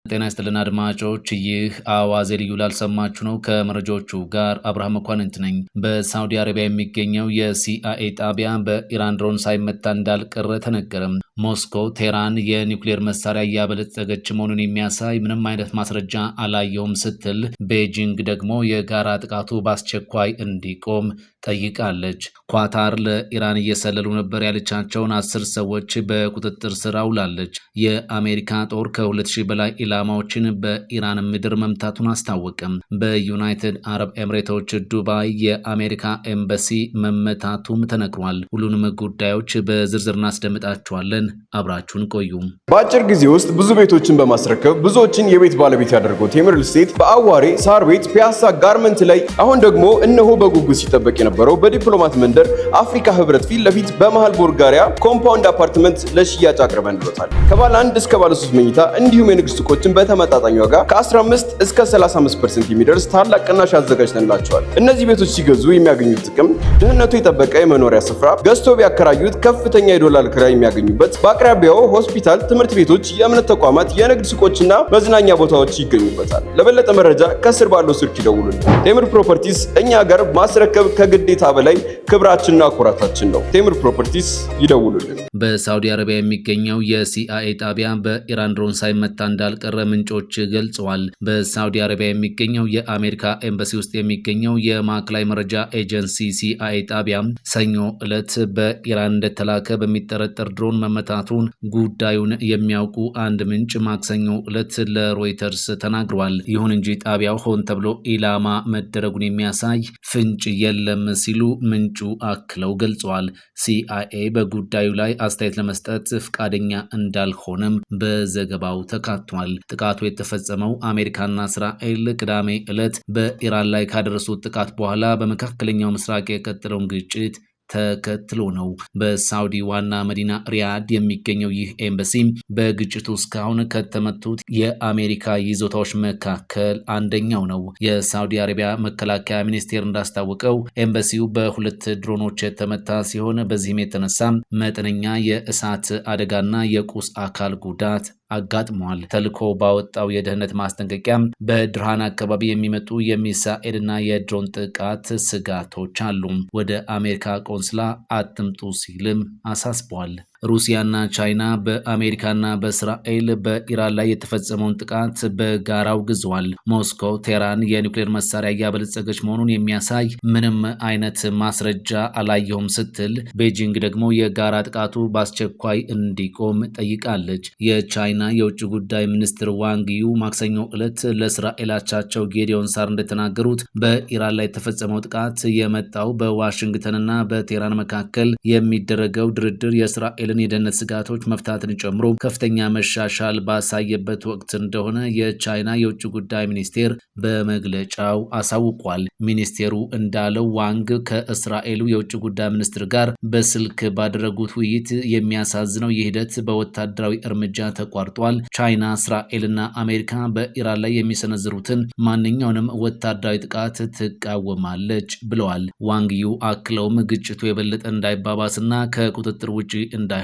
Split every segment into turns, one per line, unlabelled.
ጤና ይስጥልን አድማጮች፣ ይህ አዋዜ ልዩ ላልሰማችሁ ነው። ከመረጃዎቹ ጋር አብርሃም መኳንንት ነኝ። በሳውዲ አረቢያ የሚገኘው የሲአይኤ ጣቢያ በኢራን ድሮን ሳይመታ እንዳልቀረ ተነገረም። ሞስኮ ቴህራን የኒውክሌር መሳሪያ እያበለጸገች መሆኑን የሚያሳይ ምንም አይነት ማስረጃ አላየውም ስትል፣ ቤጂንግ ደግሞ የጋራ ጥቃቱ በአስቸኳይ እንዲቆም ጠይቃለች። ኳታር ለኢራን እየሰለሉ ነበር ያለቻቸውን 10 ሰዎች በቁጥጥር ስር አውላለች። የአሜሪካ ጦር ከ2000 በላይ ኢላማዎችን በኢራን ምድር መምታቱን አስታወቀም። በዩናይትድ አረብ ኤምሬቶች ዱባይ የአሜሪካ ኤምባሲ መመታቱም ተነግሯል። ሁሉንም ጉዳዮች በዝርዝር እናስደምጣችኋለን። አብራችሁን ቆዩ።
በአጭር ጊዜ ውስጥ ብዙ ቤቶችን በማስረከብ ብዙዎችን የቤት ባለቤት ያደርገው ቴምር ሪል ስቴት በአዋሬ ሳር ቤት ፒያሳ ጋርመንት ላይ አሁን ደግሞ እነሆ በጉጉት ሲጠበቅ የነበረው በዲፕሎማት መንደር አፍሪካ ህብረት ፊት ለፊት በመሃል ቡልጋሪያ ኮምፓውንድ አፓርትመንት ለሽያጭ አቅርበንልዎታል። ከባለ 1 እስከ ባለ 3 መኝታ እንዲሁም የንግድ ሱቆችን በተመጣጣኝ ዋጋ ከ15 እስከ 35% የሚደርስ ታላቅ ቅናሽ አዘጋጅተንላቸዋል። እነዚህ ቤቶች ሲገዙ የሚያገኙት ጥቅም ደህንነቱ የጠበቀ የመኖሪያ ስፍራ፣ ገዝቶ ቢያከራዩት ከፍተኛ የዶላር ክራይ የሚያገኙበት፣ በአቅራቢያው ሆስፒታል፣ ትምህርት ቤቶች፣ የእምነት ተቋማት፣ የንግድ ሱቆችና መዝናኛ ቦታዎች ይገኙበታል። ለበለጠ መረጃ ከስር ባለው ስልክ ይደውሉልን። ቴምር ፕሮፐርቲስ እኛ ጋር ማስረከብ ከግዴታ በላይ ክብራችንና ኩራታችን ነው። ቴምር ፕሮፐርቲስ ይደውሉልን።
በሳውዲ አረቢያ የሚገኘው የሲአይኤ ጣቢያ በኢራን ድሮን ሳይመታ እንዳልቀረ ምንጮች ገልጸዋል። በሳውዲ አረቢያ የሚገኘው የአሜሪካ ኤምባሲ ውስጥ የሚገኘው የማዕከላዊ መረጃ ኤጀንሲ ሲአይኤ ጣቢያ ሰኞ ዕለት በኢራን እንደተላከ በሚጠረጠር ድሮን መመታቱን ጉዳዩን የሚያውቁ አንድ ምንጭ ማክሰኞ ዕለት ለሮይተርስ ተናግረዋል። ይሁን እንጂ ጣቢያው ሆን ተብሎ ኢላማ መደረጉን የሚያሳይ ፍንጭ የለም ሲሉ ምንጩ አክለው ገልጸዋል። ሲአይኤ በጉዳዩ ላይ አስተያየት ለመስጠት ፈቃደኛ እንዳልሆነም በዘገባው ተካቷል። ጥቃቱ የተፈጸመው አሜሪካና እስራኤል ቅዳሜ ዕለት በኢራን ላይ ካደረሱት ጥቃት በኋላ በመካከለኛው ምስራቅ የቀጠለውን ግጭት ተከትሎ ነው። በሳውዲ ዋና መዲና ሪያድ የሚገኘው ይህ ኤምባሲ በግጭቱ እስካሁን ከተመቱት የአሜሪካ ይዞታዎች መካከል አንደኛው ነው። የሳውዲ አረቢያ መከላከያ ሚኒስቴር እንዳስታወቀው ኤምባሲው በሁለት ድሮኖች የተመታ ሲሆን በዚህም የተነሳ መጠነኛ የእሳት አደጋና የቁስ አካል ጉዳት አጋጥሟል። ተልኮ ባወጣው የደህንነት ማስጠንቀቂያ በድርሃን አካባቢ የሚመጡ የሚሳኤልና የድሮን ጥቃት ስጋቶች አሉ፣ ወደ አሜሪካ ቆንስላ አትምጡ ሲልም አሳስቧል። ሩሲያና ቻይና በአሜሪካና በእስራኤል በኢራን ላይ የተፈጸመውን ጥቃት በጋራ አውግዘዋል። ሞስኮ ቴህራን የኒውክሌር መሳሪያ እያበለጸገች መሆኑን የሚያሳይ ምንም አይነት ማስረጃ አላየሁም ስትል፣ ቤጂንግ ደግሞ የጋራ ጥቃቱ በአስቸኳይ እንዲቆም ጠይቃለች። የቻይና የውጭ ጉዳይ ሚኒስትር ዋንግ ዩ ማክሰኞ ዕለት ለእስራኤል አቻቸው ጌዲዮን ሳር እንደተናገሩት በኢራን ላይ የተፈጸመው ጥቃት የመጣው በዋሽንግተንና በቴህራን መካከል የሚደረገው ድርድር የእስራኤል የደህንነት ስጋቶች መፍታትን ጨምሮ ከፍተኛ መሻሻል ባሳየበት ወቅት እንደሆነ የቻይና የውጭ ጉዳይ ሚኒስቴር በመግለጫው አሳውቋል። ሚኒስቴሩ እንዳለው ዋንግ ከእስራኤሉ የውጭ ጉዳይ ሚኒስትር ጋር በስልክ ባደረጉት ውይይት የሚያሳዝነው ይህ ሂደት በወታደራዊ እርምጃ ተቋርጧል፣ ቻይና፣ እስራኤልና አሜሪካ በኢራን ላይ የሚሰነዝሩትን ማንኛውንም ወታደራዊ ጥቃት ትቃወማለች ብለዋል። ዋንግ ዩ አክለውም ግጭቱ የበለጠ እንዳይባባስና ከቁጥጥር ውጭ እንዳይሆን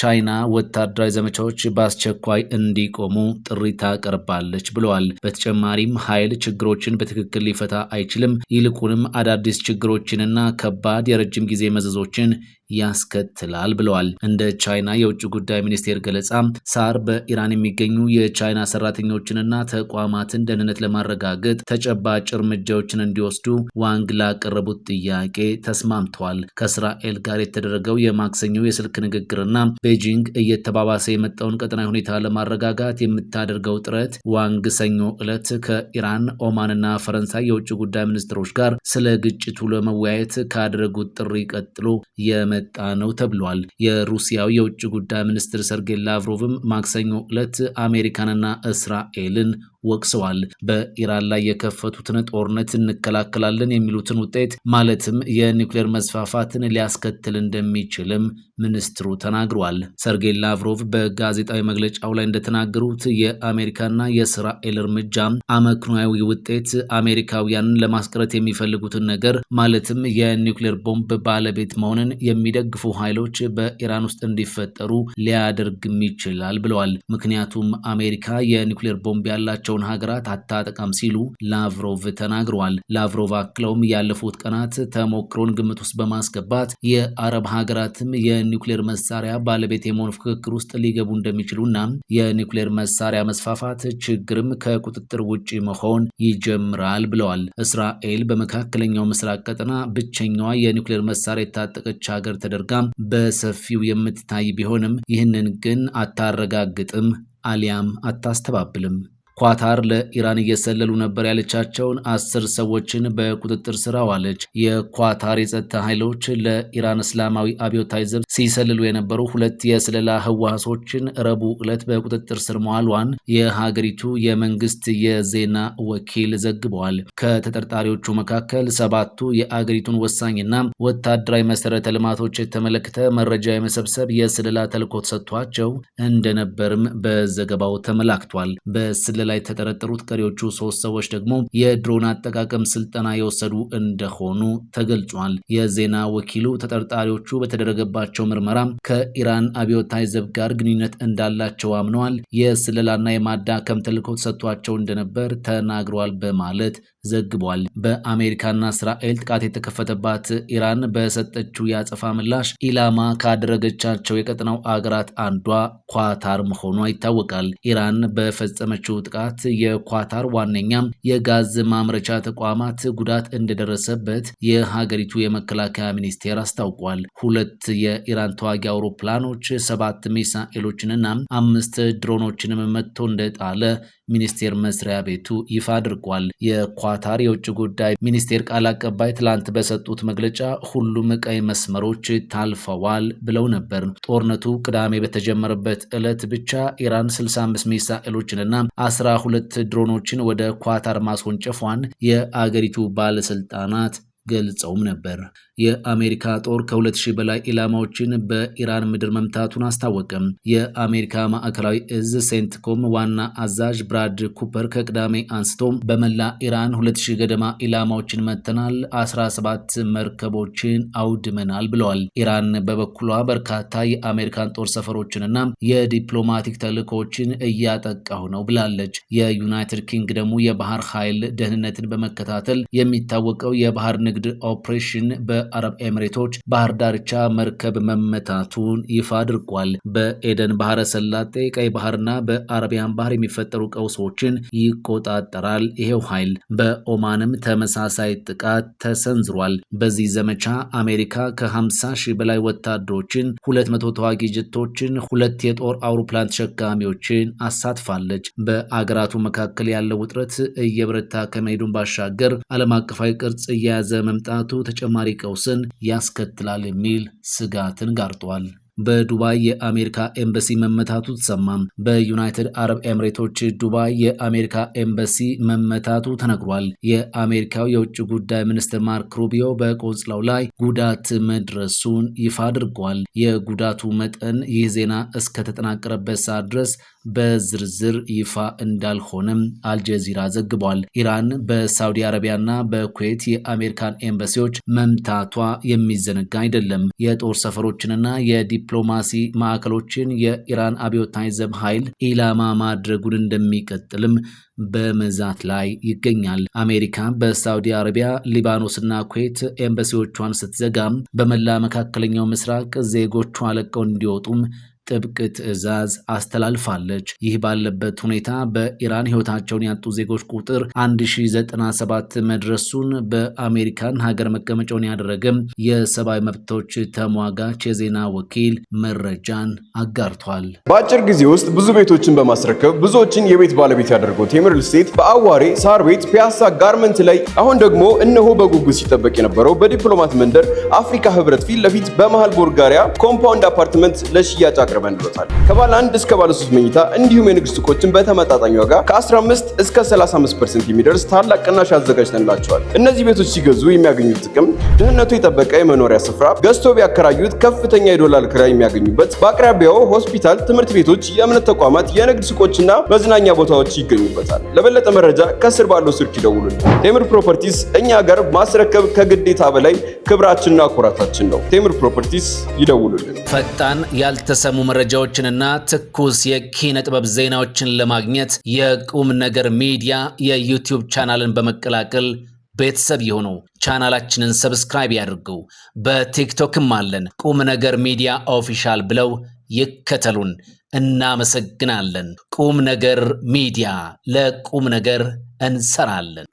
ቻይና ወታደራዊ ዘመቻዎች በአስቸኳይ እንዲቆሙ ጥሪ ታቀርባለች ብለዋል። በተጨማሪም ኃይል ችግሮችን በትክክል ሊፈታ አይችልም፣ ይልቁንም አዳዲስ ችግሮችንና ከባድ የረጅም ጊዜ መዘዞችን ያስከትላል ብለዋል። እንደ ቻይና የውጭ ጉዳይ ሚኒስቴር ገለጻ ሳር በኢራን የሚገኙ የቻይና ሰራተኞችንና ተቋማትን ደህንነት ለማረጋገጥ ተጨባጭ እርምጃዎችን እንዲወስዱ ዋንግ ላቀረቡት ጥያቄ ተስማምተዋል። ከእስራኤል ጋር የተደረገው የማክሰኞው የስልክ ንግግርና ቤጂንግ እየተባባሰ የመጣውን ቀጠናዊ ሁኔታ ለማረጋጋት የምታደርገው ጥረት ዋንግ ሰኞ ዕለት ከኢራን፣ ኦማንና ፈረንሳይ የውጭ ጉዳይ ሚኒስትሮች ጋር ስለ ግጭቱ ለመወያየት ካደረጉት ጥሪ ቀጥሎ የመጣ ነው ተብሏል። የሩሲያው የውጭ ጉዳይ ሚኒስትር ሰርጌይ ላቭሮቭም ማክሰኞ ዕለት አሜሪካንና እስራኤልን ወቅሰዋል። በኢራን ላይ የከፈቱትን ጦርነት እንከላከላለን የሚሉትን ውጤት ማለትም የኒውክሌር መስፋፋትን ሊያስከትል እንደሚችልም ሚኒስትሩ ተናግረዋል። ሰርጌይ ላቭሮቭ በጋዜጣዊ መግለጫው ላይ እንደተናገሩት የአሜሪካና የእስራኤል እርምጃ አመክንዮአዊ ውጤት አሜሪካውያንን ለማስቀረት የሚፈልጉትን ነገር ማለትም የኒውክሌር ቦምብ ባለቤት መሆንን የሚደግፉ ኃይሎች በኢራን ውስጥ እንዲፈጠሩ ሊያደርግም ይችላል ብለዋል። ምክንያቱም አሜሪካ የኒውክሌር ቦምብ ያላቸውን ሀገራት አታጠቃም ሲሉ ላቭሮቭ ተናግረዋል። ላቭሮቭ አክለውም ያለፉት ቀናት ተሞክሮን ግምት ውስጥ በማስገባት የአረብ ሀገራትም የኒውክሌር መሳሪያ ባለቤት የመሆን ፍክክር ውስጥ ሊገቡ እንደሚችሉና የኒውክሌር መሳሪያ መስፋፋት ችግርም ከቁጥጥር ውጪ መሆን ይጀምራል ብለዋል። እስራኤል በመካከለኛው ምስራቅ ቀጠና ብቸኛዋ የኒውክሌር መሳሪያ የታጠቀች ሀገር ተደርጋ በሰፊው የምትታይ ቢሆንም ይህንን ግን አታረጋግጥም አሊያም አታስተባብልም። ኳታር ለኢራን እየሰለሉ ነበር ያለቻቸውን 10 ሰዎችን በቁጥጥር ስር አዋለች። የኳታር የጸጥታ ኃይሎች ለኢራን እስላማዊ አብዮታዊ ዘብ ሲሰልሉ የነበሩ 2 የስለላ ህዋሶችን ረቡዕ ዕለት በቁጥጥር ስር መዋሏን የሀገሪቱ የመንግስት የዜና ወኪል ዘግበዋል። ከተጠርጣሪዎቹ መካከል 7ቱ የአገሪቱን ወሳኝና ወታደራዊ መሰረተ ልማቶች የተመለከተ መረጃ የመሰብሰብ የስለላ ተልዕኮ ተሰጥቷቸው እንደነበርም በዘገባው ተመላክቷል። በስለላ ላይ የተጠረጠሩት ቀሪዎቹ 3 ሰዎች ደግሞ የድሮን አጠቃቀም ስልጠና የወሰዱ እንደሆኑ ተገልጿል። የዜና ወኪሉ ተጠርጣሪዎቹ በተደረገባቸው ምርመራ ከኢራን አብዮታዊ ዘብ ጋር ግንኙነት እንዳላቸው አምነዋል። የስለላና የማዳከም ተልዕኮ ተሰጥቷቸው እንደነበር ተናግረዋል በማለት ዘግቧል። በአሜሪካና እስራኤል ጥቃት የተከፈተባት ኢራን በሰጠችው የአጸፋ ምላሽ ኢላማ ካደረገቻቸው የቀጠናው አገራት አንዷ ኳታር መሆኗ ይታወቃል። ኢራን በፈጸመችው ጥቃት የኳታር ዋነኛ የጋዝ ማምረቻ ተቋማት ጉዳት እንደደረሰበት የሀገሪቱ የመከላከያ ሚኒስቴር አስታውቋል። 2 የኢራን ተዋጊ አውሮፕላኖች 7 ሚሳኤሎችንና 5 ድሮኖችንም መትቶ እንደጣለ ሚኒስቴር መስሪያ ቤቱ ይፋ አድርጓል። የኳታር የውጭ ጉዳይ ሚኒስቴር ቃል አቀባይ ትላንት በሰጡት መግለጫ ሁሉም ቀይ መስመሮች ታልፈዋል ብለው ነበር። ጦርነቱ ቅዳሜ በተጀመረበት ዕለት ብቻ ኢራን 65 ሚሳኤሎችንና 12 ድሮኖችን ወደ ኳታር ማስወንጨፏን የአገሪቱ ባለስልጣናት ገልጸውም ነበር። የአሜሪካ ጦር ከ2000 በላይ ኢላማዎችን በኢራን ምድር መምታቱን አስታወቀም። የአሜሪካ ማዕከላዊ እዝ ሴንትኮም ዋና አዛዥ ብራድ ኩፐር ከቅዳሜ አንስቶ በመላ ኢራን 2000 ገደማ ኢላማዎችን መተናል፣ 17 መርከቦችን አውድመናል ብለዋል። ኢራን በበኩሏ በርካታ የአሜሪካን ጦር ሰፈሮችንና የዲፕሎማቲክ ተልዕኮችን እያጠቃሁ ነው ብላለች። የዩናይትድ ኪንግደሙ የባህር ኃይል ደህንነትን በመከታተል የሚታወቀው የባህር ንግድ ኦፕሬሽን በአረብ ኤሚሬቶች ባህር ዳርቻ መርከብ መመታቱን ይፋ አድርጓል። በኤደን ባህረ ሰላጤ፣ ቀይ ባህርና በአረቢያን ባህር የሚፈጠሩ ቀውሶችን ይቆጣጠራል። ይሄው ኃይል በኦማንም ተመሳሳይ ጥቃት ተሰንዝሯል። በዚህ ዘመቻ አሜሪካ ከ50 ሺህ በላይ ወታደሮችን፣ 200 ተዋጊ ጀቶችን፣ 2 የጦር አውሮፕላን ተሸካሚዎችን አሳትፋለች። በአገራቱ መካከል ያለው ውጥረት እየበረታ ከመሄዱን ባሻገር ዓለም አቀፋዊ ቅርጽ እየያዘ መምጣቱ ተጨማሪ ቀውስን ያስከትላል የሚል ስጋትን ጋርጧል። በዱባይ የአሜሪካ ኤምባሲ መመታቱ ተሰማም። በዩናይትድ አረብ ኤሚሬቶች ዱባይ የአሜሪካ ኤምባሲ መመታቱ ተነግሯል። የአሜሪካው የውጭ ጉዳይ ሚኒስትር ማርክ ሩቢዮ በቆንስላው ላይ ጉዳት መድረሱን ይፋ አድርጓል። የጉዳቱ መጠን ይህ ዜና እስከተጠናቀረበት ሰዓት ድረስ በዝርዝር ይፋ እንዳልሆነም አልጀዚራ ዘግቧል። ኢራን በሳውዲ አረቢያና በኩዌት የአሜሪካን ኤምባሲዎች መምታቷ የሚዘነጋ አይደለም። የጦር ሰፈሮችንና የዲፕሎማሲ ማዕከሎችን የኢራን አብዮታዊ ዘብ ኃይል ኢላማ ማድረጉን እንደሚቀጥልም በመዛት ላይ ይገኛል። አሜሪካ በሳውዲ አረቢያ፣ ሊባኖስና ኩዌት ኤምባሲዎቿን ስትዘጋም በመላ መካከለኛው ምስራቅ ዜጎቿ ለቀው እንዲወጡም ጥብቅ ትዕዛዝ አስተላልፋለች። ይህ ባለበት ሁኔታ በኢራን ሕይወታቸውን ያጡ ዜጎች ቁጥር 1097 መድረሱን በአሜሪካን ሀገር መቀመጫውን ያደረገም የሰብአዊ መብቶች ተሟጋች የዜና ወኪል መረጃን አጋርቷል።
በአጭር ጊዜ ውስጥ ብዙ ቤቶችን በማስረከብ ብዙዎችን የቤት ባለቤት ያደርገው ቴምር ሪል ስቴት በአዋሬ ሳር ቤት ፒያሳ ጋርመንት ላይ አሁን ደግሞ እነሆ በጉጉት ሲጠበቅ የነበረው በዲፕሎማት መንደር አፍሪካ ህብረት ፊት ለፊት በመሃል ቡልጋሪያ ኮምፓውንድ አፓርትመንት ለሽያጭ አቅርበንልዎታል። ከባለ 1 እስከ ባለ 3 መኝታ እንዲሁም የንግድ ሱቆችን በተመጣጣኝ ዋጋ ከ15 እስከ 35% የሚደርስ ታላቅ ቅናሽ አዘጋጅተንላቸዋል። እነዚህ ቤቶች ሲገዙ የሚያገኙት ጥቅም ደህንነቱ የጠበቀ የመኖሪያ ስፍራ፣ ገዝቶ ቢያከራዩት ከፍተኛ የዶላር ክራይ የሚያገኙበት፣ በአቅራቢያው ሆስፒታል፣ ትምህርት ቤቶች፣ የእምነት ተቋማት፣ የንግድ ሱቆችና መዝናኛ ቦታዎች ይገኙበታል። ለበለጠ መረጃ ከስር ባለው ስልክ ይደውሉልን። ቴምር ፕሮፐርቲስ እኛ ጋር ማስረከብ ከግዴታ በላይ ክብራችንና ኩራታችን ነው። ቴምር ፕሮፐርቲስ ይደውሉልን።
ፈጣን ያልተሰሙ መረጃዎችንና ትኩስ የኪነ ጥበብ ዜናዎችን ለማግኘት የቁም ነገር ሚዲያ የዩቲዩብ ቻናልን በመቀላቀል ቤተሰብ የሆኑ ቻናላችንን ሰብስክራይብ ያድርጉ። በቲክቶክም አለን። ቁም ነገር ሚዲያ ኦፊሻል ብለው ይከተሉን። እናመሰግናለን። ቁም ነገር ሚዲያ፣ ለቁም ነገር እንሰራለን።